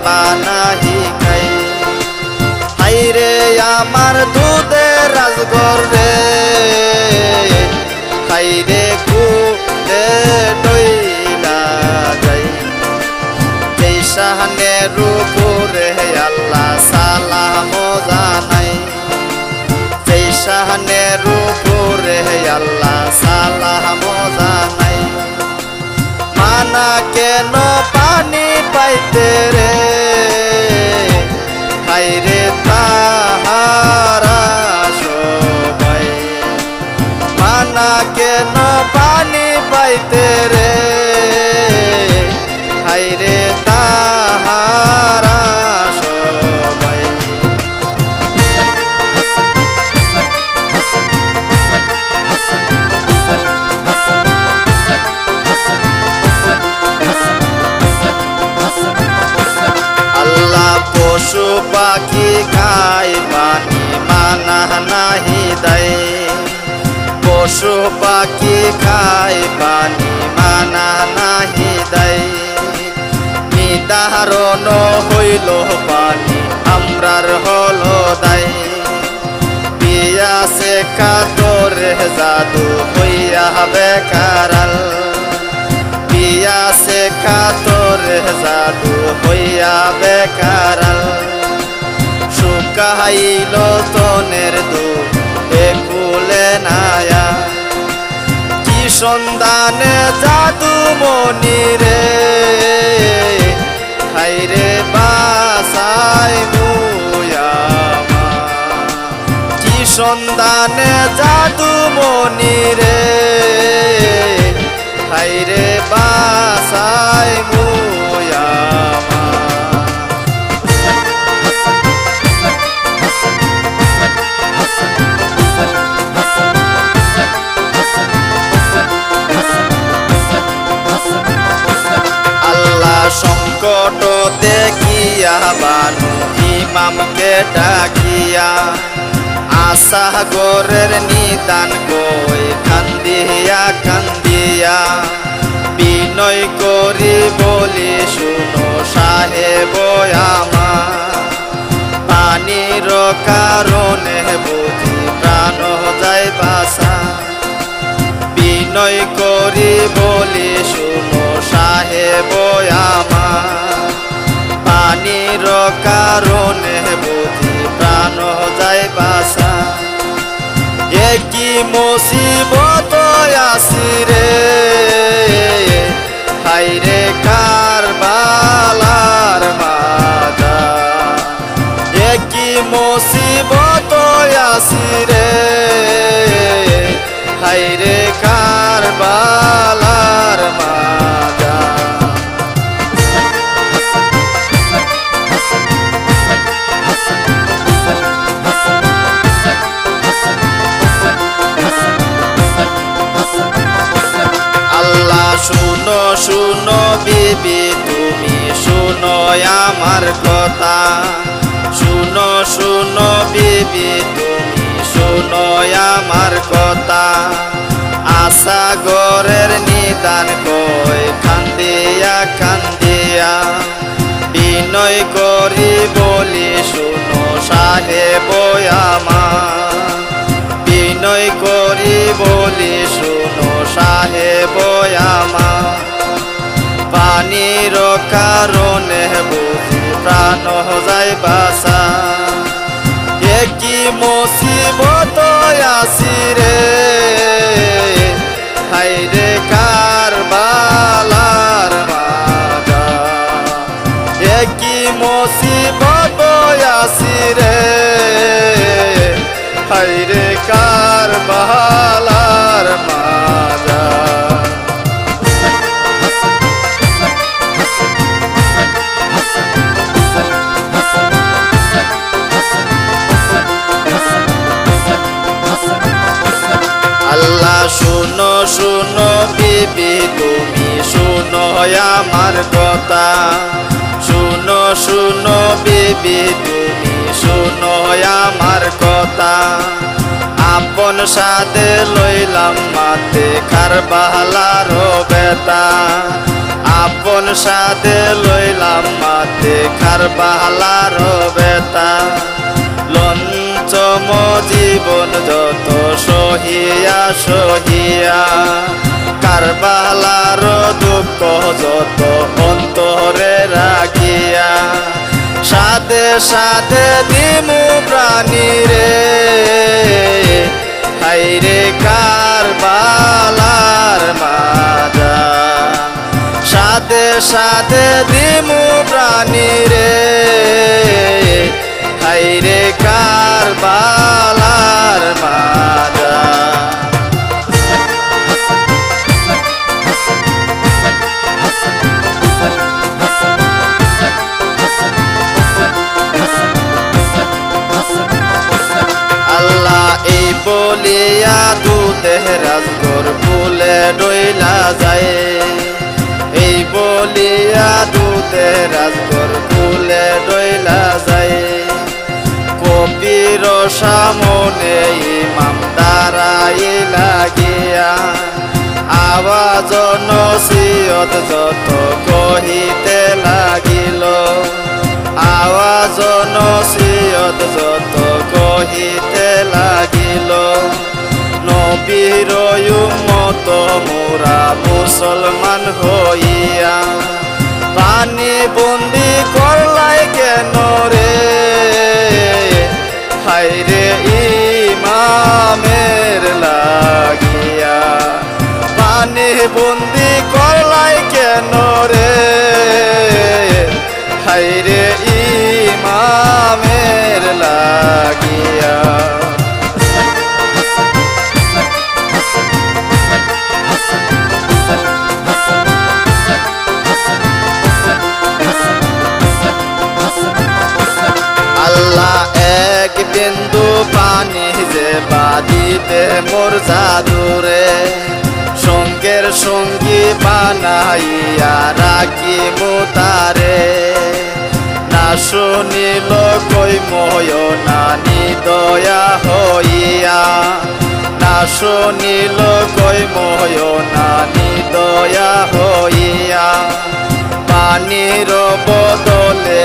বানাহি খাই। হাইরে আমার দুধের রাজগর রে, হাইরে কুলে ডইলা যাই। যেই শাহানের উপরে আল্লাহ সালাম জানাই, যেই শাহানের উপরে আল্লাহ সালাম জানাই। মানা কেন পানি পাইতে রে, হাইরে তাহারা সবাই। মানা কেন পানি পাইতে রে, হাইরে তাহারা সবাই। আল্লাহ পশু পাখি খায় পানি মানা নাহি দেয়। পশু পাখি খায় পানি মানা নাহি দেয়। নিদারণ হইল পানি আমরার হলো দায়। পিয়াসে কাতরে জাদু হইয়া বেকারাল, পিয়াসে কাতরে জাদু হইয়া বেকারাল। শুকাইল তনের দুধ একুলে নায়া, কি সন্ধানে জাদু মনি রে, হাইরে বাসাই মুয়ামা। কি সন্ধানে জাদু মনি রে, হাইরে বাসাই মুয়ামা। আল্লাহ সংকট দেখিয়া বানু ইমামকে ডাকিয়া, আশা গোরের নিদান কই কান্দিয়া কান্দিয়া। বিনয় করি বলি শুনো সাহেব আমার, পানির কারণে বুঝি প্রাণ যায় বাসা। বিনয় করি বলি শুনো সাহেব আমার, পানির কারণে বুঝি প্রাণ যায় বাসা। একই মুসিবত আসি রে, হাইরে কারবালার মাজা। একই মুসিবত আসি রে, হাইরে কারবালার মাজা। আল্লাহ শুনো শুনো বিবি তুমি শুনো আমার কথা। শুনো শুনো বিবি তুমি শুনো আমার কথা। আশা গরের নিদান কই কান্দিয়া কান্দিয়া। বিনয় করি বলি শুনো সাহেব আমার, বিনয় করি বলি শুনো সাহেব আমার। পানির কারণে বুঝি প্রাণ যায় বাসা। একই মুসিবত আসি রে, হাইরে কারবালার মাজা। একই মুসিবত আসি রে, হাইরে কারবালার মাজা। আল্লাহ শুনো শুনো বিবি তুমি শুনো আমার কথা। শুনো শুনো বিবি তুমি শুনো আমার কথা। আপন সাথে লইলাম মাতে কারবালার বেতা। আপন সাথে লইলাম মাতে কারবালার বেতা লঞ্চম জীবন যত সহিয়া সহিয়া কারবালার দুঃখ যত অন্তরে রাখিয়া সাধে সাধে দিমু প্রাণী রে হাইরে কারবালার মাজা সাধে সাধে দিমু প্রাণী রে হাইরে কারবালার মাজা আল্লাহ এই বলিয়া দুধের রাজগর ফুলে ডইলা যায় এই বলিয়া দুধের রাজগর ফুলে ডইলা যায় কবির সামনে ইমাম দাঁড়াইলা গিয়া আওয়াজ নসিহত যত কহিতে লাগিল আওয়াজ নসিহত যত কহিতে লাগিল নবীর উম্মত মোরা মুসলমান হইয়া পানি বন্দি করলাই কেন রে হায়রে ইমামের লাগিয়া পানি বন্দি করলাই কেন রে হায়রে ইমামের লাগিয়া আল্লাহ এক বিন্দু পানি যে বাদিতে মোর জাদুরে সঙ্গের সঙ্গী বানাইয়া রাখি মুতারে না শুনিল কই ময় নানি দয়া হইয়া না শুনিল কই ময় নানি দয়া হইয়া পানির বদলে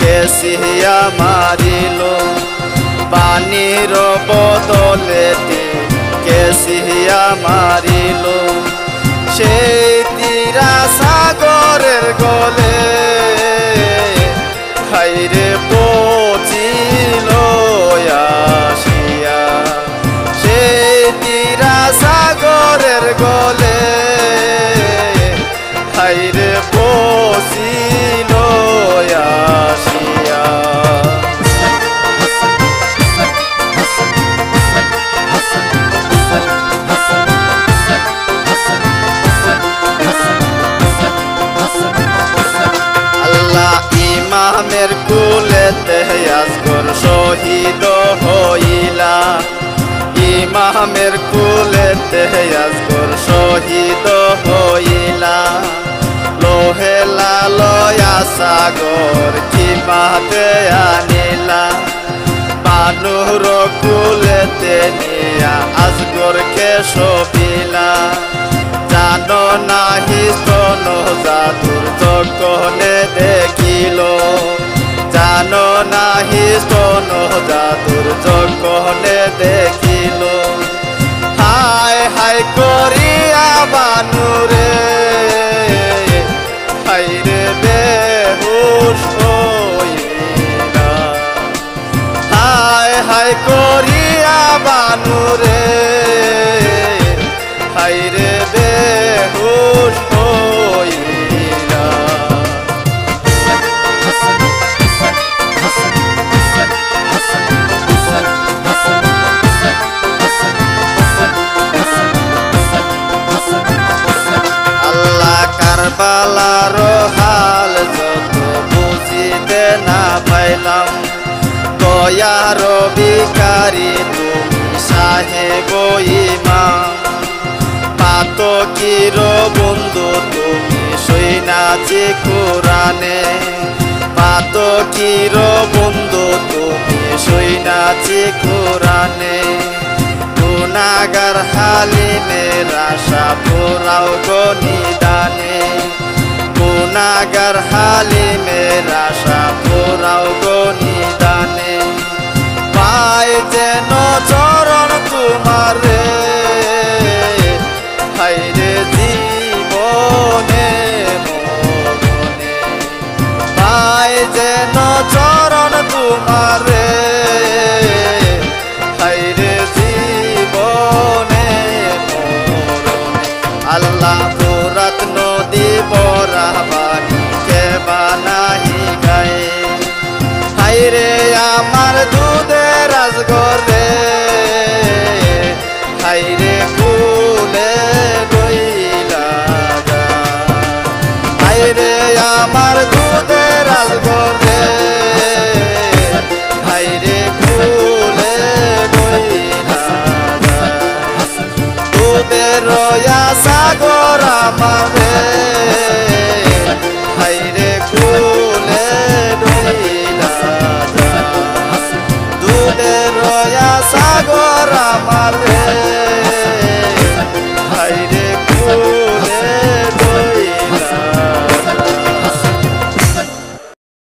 কেসিয়া মারিল পানির বদলে কেসিয়া মারিল সেই তীরা সাগরের গলে হাইরে পচিল আসিয়া সেই তীরা সাগরের গলে হাইরে পচিল আসিয়া আল্লাহ ইমামের কুলেতে আজগর শহীদ হইলা ইমামের কুলেতে আজগর শহীদ হইলা লোহে লালয়া সাগর কিমাতে আনিলা বানুর কুলেতে নিয়া আজগরকে সবিলা জানো নাহি স্তন জাদুর চক্ষনে দেখিল জানো নাহি স্তন জাদুর চক্ষনে দেখিল হায় হায় করিয়া বানুরে হায়রে বেহুশ হইলা হায় হায় করিয়া বানুরে হায়রে বেহুশ হইলা আল্লাহ কারবালার হাল যত বুঝিতে না পাইলাম দয়ার ভিখারি তুমি সাহেব ইমাম পাতকির বন্ধু তুমি সৈনাচি কোরআনে পাতকির বন্ধু তুমি সৈনাচি কোরআনে গুনাগার হালিমের আশা পুরাও গো নিদানে গুনাগার হালিমের আশা পাই যেন চরণ তোমারে হাইরে জীবনে মরণে আল্লাহ ফুরাত নদী বরা বাণী কে বানাহি গায়ে হাইরে আমার দুধের রাজগরে হাইরে ফুলে গইলা হাইরে আমার দুধের রাজগরে হাইরে ফুলে গইলা দুধের রয়া সাগর আমারে হাইরে ফুলে গইলা দুধের রয়া সাগর আমারে